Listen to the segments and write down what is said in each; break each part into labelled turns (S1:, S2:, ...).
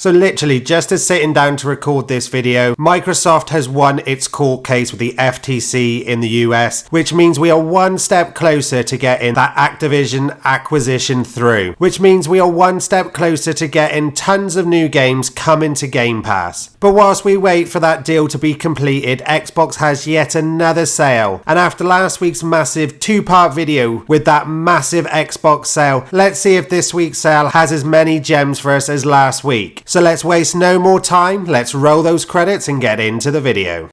S1: So literally, just as sitting down to record this video, Microsoft has won its court case with the FTC in the US, which means we are one step closer to getting that Activision acquisition through, which means we are one step closer to getting tons of new games coming to Game Pass. But whilst we wait for that deal to be completed, Xbox has yet another sale. And after last week's massive two-part video with that massive Xbox sale, let's see if this week's sale has as many gems for us as last week. So let's waste no more time, let's roll those credits and get into the video.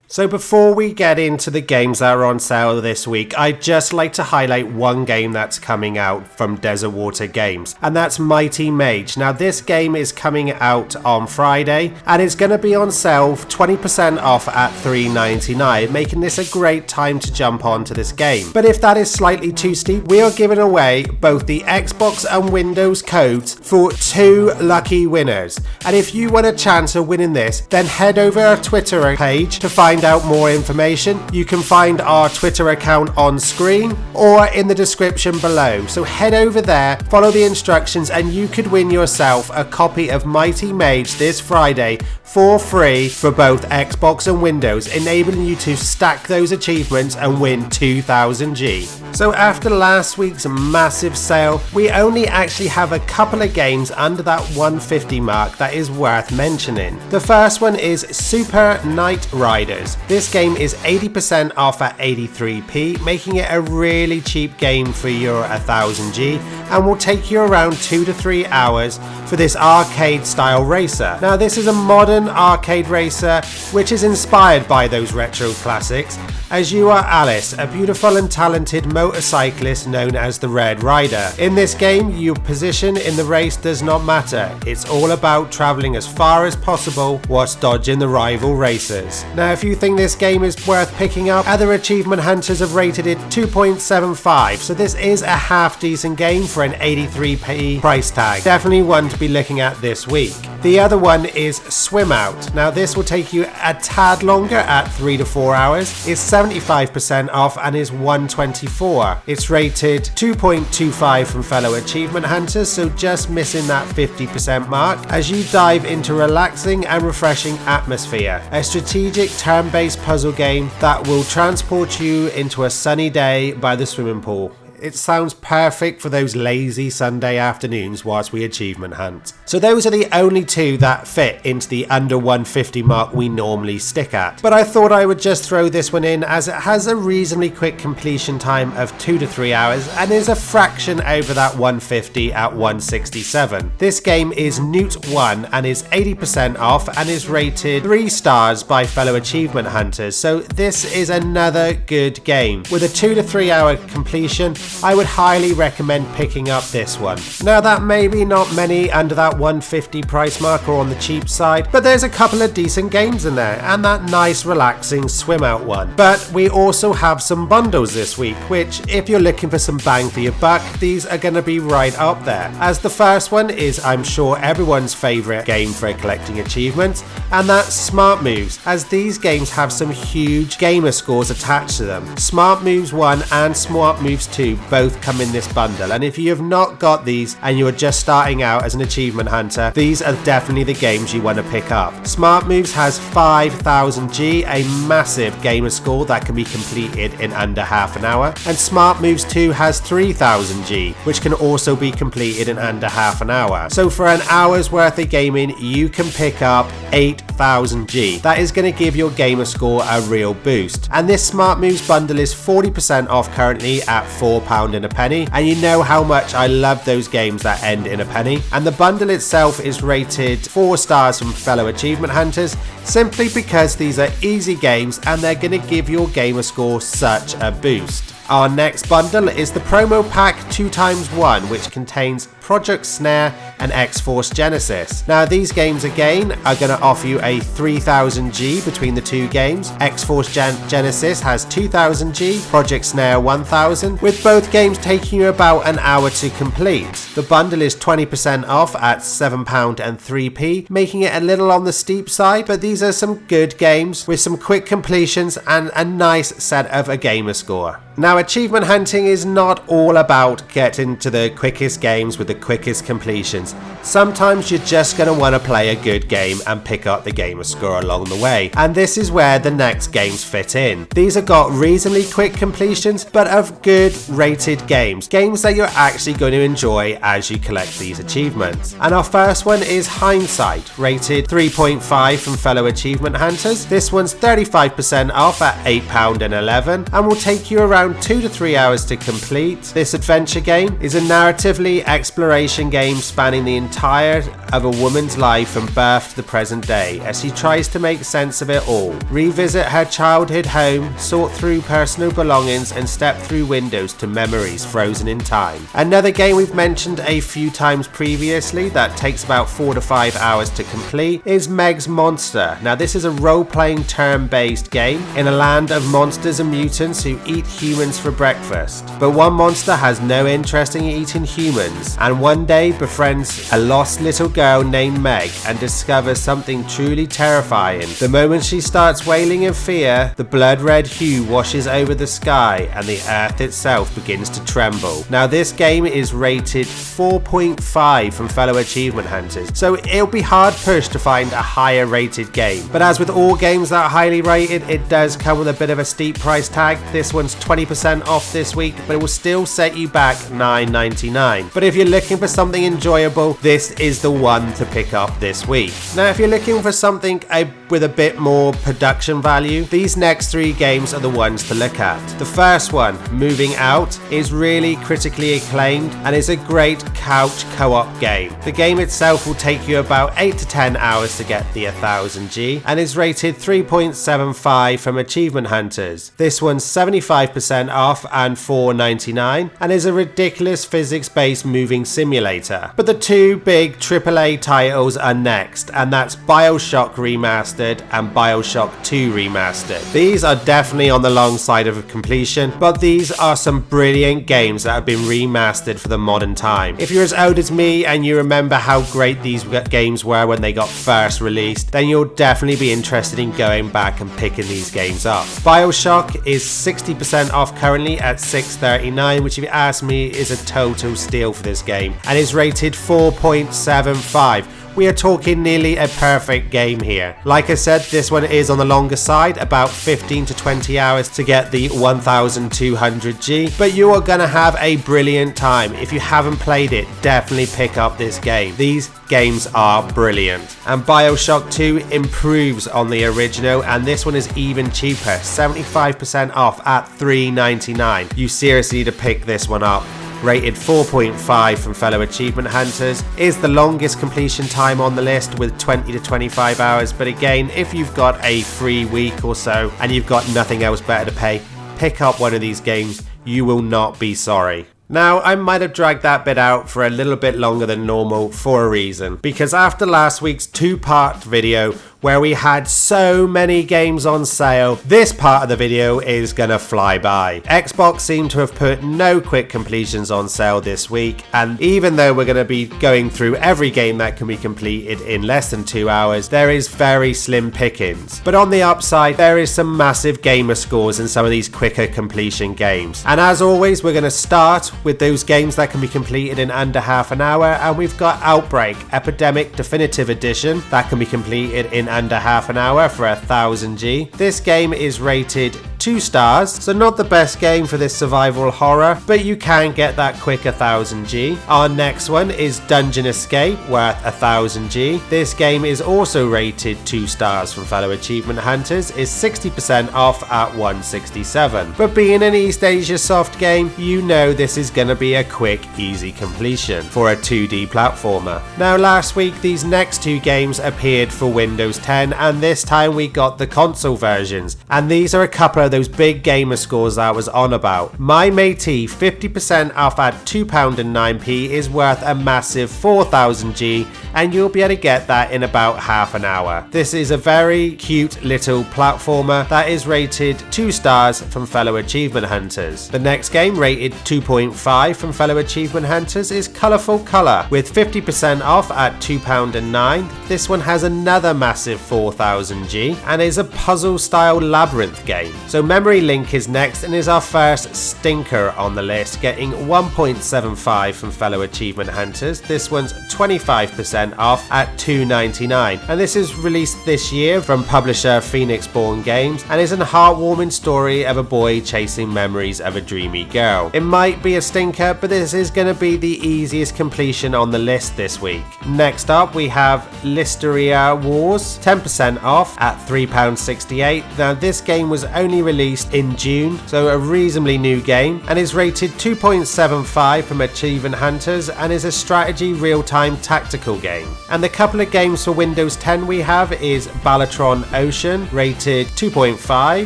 S1: So before we get into the games that are on sale this week, I'd just like to highlight one game that's coming out from Desert Water Games, and that's Mighty Mage. Now this game is coming out on Friday, and it's going to be on sale 20% off at $3.99, making this a great time to jump onto this game. But if that is slightly too steep, we are giving away both the Xbox and Windows codes for 2 lucky winners. And if you want a chance of winning this, then head over our Twitter page to find out more information. You can find our Twitter account on screen or in the description below. So head over there, follow the instructions, and you could win yourself a copy of Mighty Mage this Friday for free for both Xbox and Windows, enabling you to stack those achievements and win 2000 G. So after last week's massive sale, we only actually have a couple of games under that 150 mark that is worth mentioning. The first one is Super Night Riders. This game is 80% off at 83p, making it a really cheap game for your 1000 G, and will take you around 2 to 3 hours for this arcade style racer. Now this is a modern arcade racer which is inspired by those retro classics, as you are Alice, a beautiful and talented motorcyclist known as the Red Rider. In this game, your position in the race does not matter. It's all about traveling as far as possible whilst dodging the rival racers. Now if you think this game is worth picking up, other achievement hunters have rated it 2.75, so this is a half decent game for an 83p price tag. Definitely one to be looking at this week. The other one is Swim Out. Now this will take you a tad longer at 3 to 4 hours. It's 75% off and is $124. It's rated 2.25 from fellow achievement hunters, so just missing that 50% mark as you dive into relaxing and refreshing atmosphere. A strategic turn-based puzzle game that will transport you into a sunny day by the swimming pool. It sounds perfect for those lazy Sunday afternoons whilst we achievement hunt. So those are the only two that fit into the under 150 mark we normally stick at. But I thought I would just throw this one in as it has a reasonably quick completion time of 2 to 3 hours and is a fraction over that 150 at 167. This game is Newt 1 and is 80% off and is rated 3 stars by fellow achievement hunters. So this is another good game. With a 2 to 3 hour completion, I would highly recommend picking up this one. Now that may be not many under that 150 price mark or on the cheap side, but there's a couple of decent games in there and that nice relaxing Swim Out one. But we also have some bundles this week, which if you're looking for some bang for your buck, these are going to be right up there. As the first one is, I'm sure, everyone's favourite game for collecting achievements, and that's Smart Moves, as these games have some huge gamer scores attached to them. Smart Moves 1 and Smart Moves 2 both come in this bundle, and if you have not got these and you are just starting out as an achievement hunter, these are definitely the games you want to pick up. Smart Moves has 5000 G, a massive gamer score that can be completed in under half an hour, and Smart Moves 2 has 3000 G, which can also be completed in under half an hour. So for an hour's worth of gaming, you can pick up 8000 G. That is going to give your gamer score a real boost. And this Smart Moves bundle is 40% off currently at £4 and a penny, and you know how much I love those games that end in a penny. And the bundle itself is rated 4 stars from fellow achievement hunters, simply because these are easy games and they're going to give your gamer score such a boost. Our next bundle is the promo pack 2x1, which contains Project Snare and X-Force Genesis. Now these games again are going to offer you a 3000 G between the two games. X-Force Genesis has 2000 G, Project Snare 1000, with both games taking you about an hour to complete. The bundle is 20% off at £7 and 3p, making it a little on the steep side, but these are some good games with some quick completions and a nice set of a gamer score. Now, achievement hunting is not all about getting to the quickest games with the quickest completions. Sometimes you're just going to want to play a good game and pick up the gamer score along the way, and this is where the next games fit in. These have got reasonably quick completions, but of good rated games that you're actually going to enjoy as you collect these achievements. And our first one is Hindsight, rated 3.5 from fellow achievement hunters. This one's 35% off at £8 and 11 and will take you around 2 to 3 hours to complete. This adventure game is a narratively exploration game spanning the entire of a woman's life from birth to the present day as she tries to make sense of it all, revisit her childhood home, sort through personal belongings and step through windows to memories frozen in time. Another game we've mentioned a few times previously that takes about 4 to 5 hours to complete is Meg's Monster. Now this is a role-playing turn-based game in a land of monsters and mutants who eat humans for breakfast. But one monster has no interest in eating humans and one day befriends a lost little girl named Meg and discovers something truly terrifying. The moment she starts wailing in fear, the blood-red hue washes over the sky and the earth itself begins to tremble. Now this game is rated 4.5 from fellow achievement hunters, so it'll be hard pushed to find a higher rated game. But as with all games that are highly rated, it does come with a bit of a steep price tag. This one's 20% off this week, but it will still set you back $9.99. But if you're looking for something enjoyable, this is the one to pick up this week. Now if you're looking for something with a bit more production value, these next three games are the ones to look at. The first one, Moving Out, is really critically acclaimed and is a great couch co-op game. The game itself will take you about 8 to 10 hours to get the 1000 G and is rated 3.75 from achievement hunters. This one's 75% off and $4.99 and is a ridiculous physics-based moving simulator. But the two big AAA titles are next, and that's BioShock Remastered and BioShock 2 Remastered. These are definitely on the long side of completion, but these are some brilliant games that have been remastered for the modern time. If you're as old as me and you remember how great these games were when they got first released, then you'll definitely be interested in going back and picking these games up. BioShock is 60% off currently at $6.39, which if you ask me is a total steal for this game, and is rated 4.75. We are talking nearly a perfect game here. Like I said, this one is on the longer side, about 15 to 20 hours to get the 1200 G, but you are going to have a brilliant time. If you haven't played it, definitely pick up this game. These games are brilliant. And BioShock 2 improves on the original, and this one is even cheaper, 75% off at $3.99. You seriously need to pick this one up. Rated 4.5 from fellow achievement hunters, is the longest completion time on the list with 20 to 25 hours, but again, if you've got a free week or so and you've got nothing else better to pay, pick up one of these games. You will not be sorry. Now, I might have dragged that bit out for a little bit longer than normal for a reason, because after last week's two-part video where we had so many games on sale, this part of the video is gonna fly by. Xbox seem to have put no quick completions on sale this week, and even though we're gonna be going through every game that can be completed in less than 2 hours, there is very slim pickings. But on the upside, there is some massive gamer scores in some of these quicker completion games. And as always, we're gonna start with those games that can be completed in under half an hour, and we've got Outbreak Epidemic Definitive Edition that can be completed in under half an hour for 1000 G. This game is rated 2 stars, so not the best game for this survival horror, but you can get that quick 1000 G. Our next one is Dungeon Escape, worth 1000 G. This game is also rated 2 stars from fellow achievement hunters, is 60% off at $167. But being an East Asia soft game, you know this is gonna be a quick, easy completion for a 2D platformer. Now last week, these next two games appeared for Windows 10, and this time we got the console versions, and these are a couple of those big gamer scores that I was on about. My matey 50% off at £2.09 is worth a massive 4000G, and you'll be able to get that in about half an hour. This is a very cute little platformer that is rated 2 stars from fellow achievement hunters. The next game, rated 2.5 from fellow achievement hunters, is Colourful Colour with 50% off at £2.09. This one has another massive 4000G and is a puzzle style labyrinth game. So Memory Link is next and is our first stinker on the list, getting 1.75 from fellow achievement hunters. This one's 25% off at £2.99, and this is released this year from publisher Phoenix Born Games and is a heartwarming story of a boy chasing memories of a dreamy girl. It might be a stinker, but this is going to be the easiest completion on the list this week. Next up we have Listeria Wars, 10% off at £3.68. Now this game was only released in June, so a reasonably new game, and is rated 2.75 from achievement hunters and is a strategy real-time tactical game. And the couple of games for Windows 10 we have is Balatron Ocean, rated 2.5,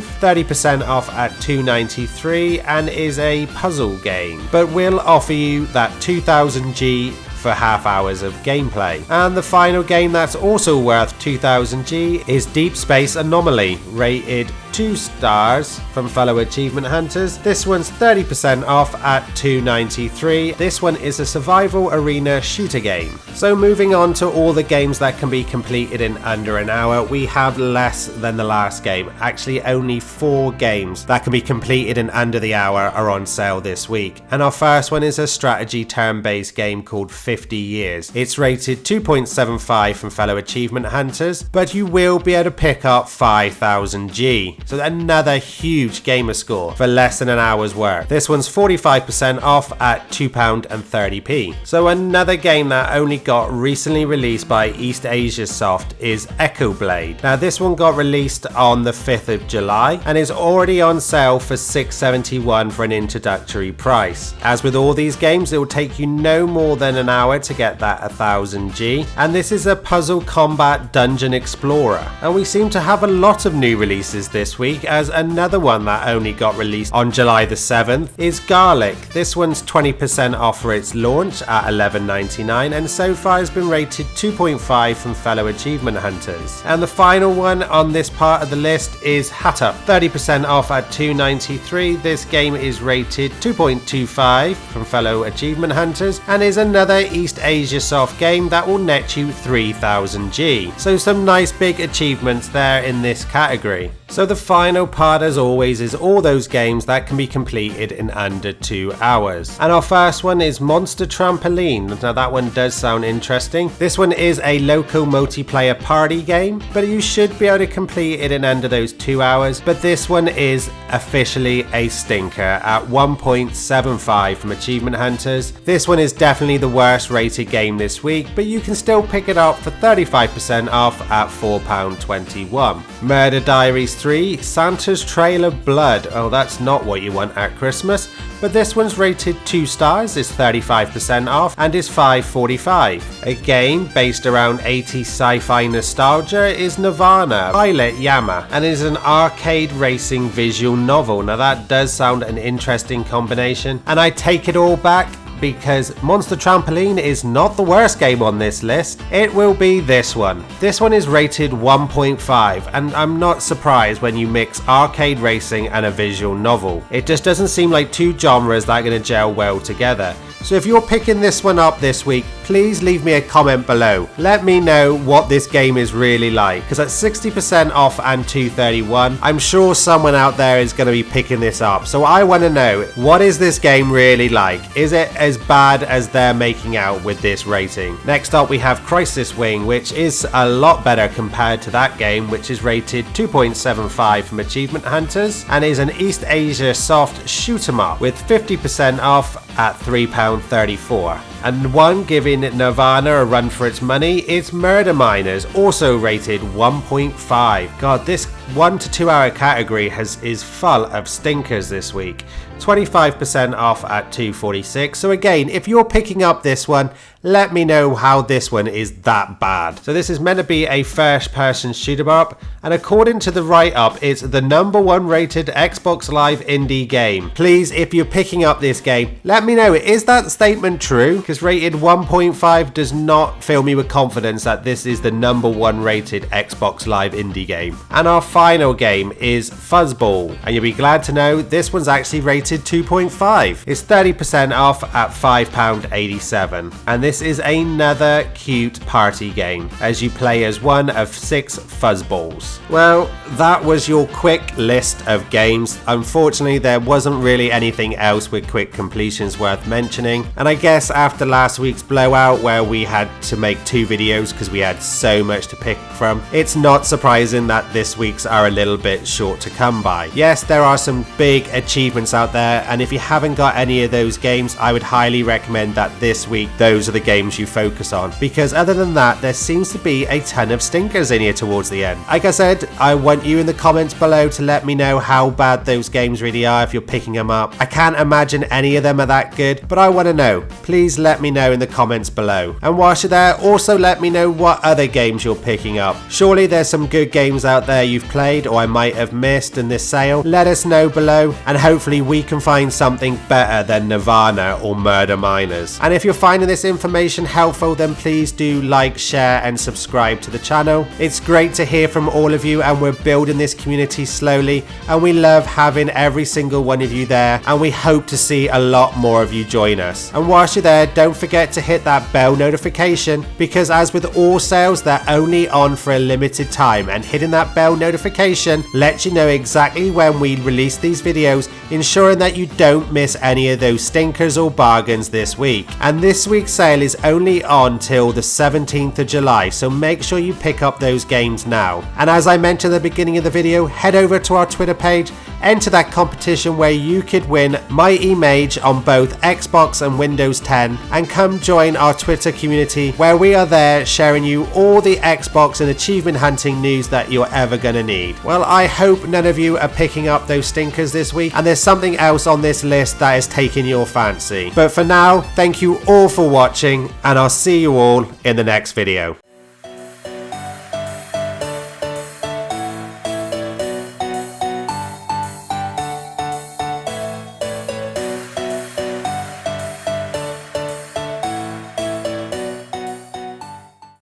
S1: 30% off at £2.93, and is a puzzle game, but will offer you that 2000G for half hours of gameplay. And the final game that's also worth 2000G is Deep Space Anomaly, rated 2 stars from fellow achievement hunters. This one's 30% off at £2.93. This one is a survival arena shooter game. So moving on to all the games that can be completed in under an hour, we have less than the last game. Actually only 4 games that can be completed in under the hour are on sale this week. And our first one is a strategy turn-based game called 50 Years. It's rated 2.75 from fellow achievement hunters, but you will be able to pick up 5000G. So another huge gamer score for less than an hour's work. This one's 45% off at £2.30. So another game that only got recently released by East Asia Soft is Echo Blade. Now this one got released on the 5th of July and is already on sale for £6.71 for an introductory price. As with all these games, it will take you no more than an hour to get that 1000G, and this is a puzzle combat dungeon explorer. And we seem to have a lot of new releases this week, as another one that only got released on July the 7th is Garlic. This one's 20% off for its launch at $11.99 and so far has been rated 2.5 from fellow achievement hunters. And the final one on this part of the list is Hatter, 30% off at $2.93. This game is rated 2.25 from fellow achievement hunters and is another East Asia Soft game that will net you 3000G. So some nice big achievements there in this category. So the final part, as always, is all those games that can be completed in under 2 hours. And our first one is Monster Trampoline. Now that one does sound interesting. This one is a local multiplayer party game, but you should be able to complete it in under those 2 hours. But this one is officially a stinker at 1.75 from achievement hunters. This one is definitely the worst rated game this week, but you can still pick it up for 35% off at £4.21. Murder Diaries 3, Santa's Trail of Blood. Oh, that's not what you want at Christmas, but this one's rated 2 stars, is 35% off and is $5.45. A game based around 80s sci-fi nostalgia is Nirvana Pilot Yama, and is an arcade racing visual novel. Now that does sound an interesting combination, and I take it all back, because Monster Trampoline is not the worst game on this list. It will be this one. This one is rated 1.5, and I'm not surprised when you mix arcade racing and a visual novel. It just doesn't seem like two genres that are going to gel well together. So if you're picking this one up this week, please leave me a comment below. Let me know what this game is really like, because at 60% off and $2.31, I'm sure someone out there is going to be picking this up. So I want to know, what is this game really like? Is it as bad as they're making out with this rating? Next up we have Crisis Wing, which is a lot better compared to that game, which is rated 2.75 from achievement hunters and is an East Asia Soft shoot 'em up with 50% off at £3.34. And one giving Nirvana a run for its money is Murder Miners, also rated 1.5. God, this 1 to 2 hour category is full of stinkers this week. 25% off at $2.46. So again, if you're picking up this one let me know how this one is that bad. So this is meant to be a first-person shoot-em-up, and according to the write-up, it's the #1 rated Xbox Live indie game. Please, if you're picking up this game, let me know, is that statement true? Because rated 1.5 does not fill me with confidence that this is the #1 rated Xbox Live indie game. And our final game is Fuzzball, and you'll be glad to know this one's actually rated 2.5. It's 30% off at £5.87, and this is another cute party game as you play as one of 6 fuzzballs. Well, that was your quick list of games. Unfortunately, there wasn't really anything else with quick completions worth mentioning, and I guess after last week's blowout where we had to make 2 videos because we had so much to pick from, it's not surprising that this week's are a little bit short to come by. Yes, there are some big achievements out there, and if you haven't got any of those games, I would highly recommend that this week those are the games you focus on, because other than that, there seems to be a ton of stinkers in here towards the end. Like I said, I want you in the comments below to let me know how bad those games really are if you're picking them up. I can't imagine any of them are that good, but I want to know. Please let me know in the comments below. And whilst you're there, also let me know what other games you're picking up. Surely there's some good games out there you've played or I might have missed in this sale. Let us know below, and hopefully we can find something better than Nirvana or Murder Miners. And if you're finding this information helpful, then please do like, share and subscribe to the channel. It's great to hear from all of you, and we're building this community slowly, and we love having every single one of you there, and we hope to see a lot more of you join us. And whilst you're there, don't forget to hit that bell notification, because as with all sales, they're only on for a limited time, and hitting that bell notification lets you know exactly when we release these videos, ensuring that you don't miss any of those stinkers or bargains this week. And this week's sale is only on till the 17th of July, so make sure you pick up those games now. And as I mentioned at the beginning of the video, head over to our Twitter page, enter that competition where you could win Mighty Mage on both Xbox and Windows 10, and come join our Twitter community where we are there sharing you all the Xbox and achievement hunting news that you're ever gonna need. Well, I hope none of you are picking up those stinkers this week, and there's something else on this list that is taking your fancy. But for now, thank you all for watching, and I'll see you all in the next video.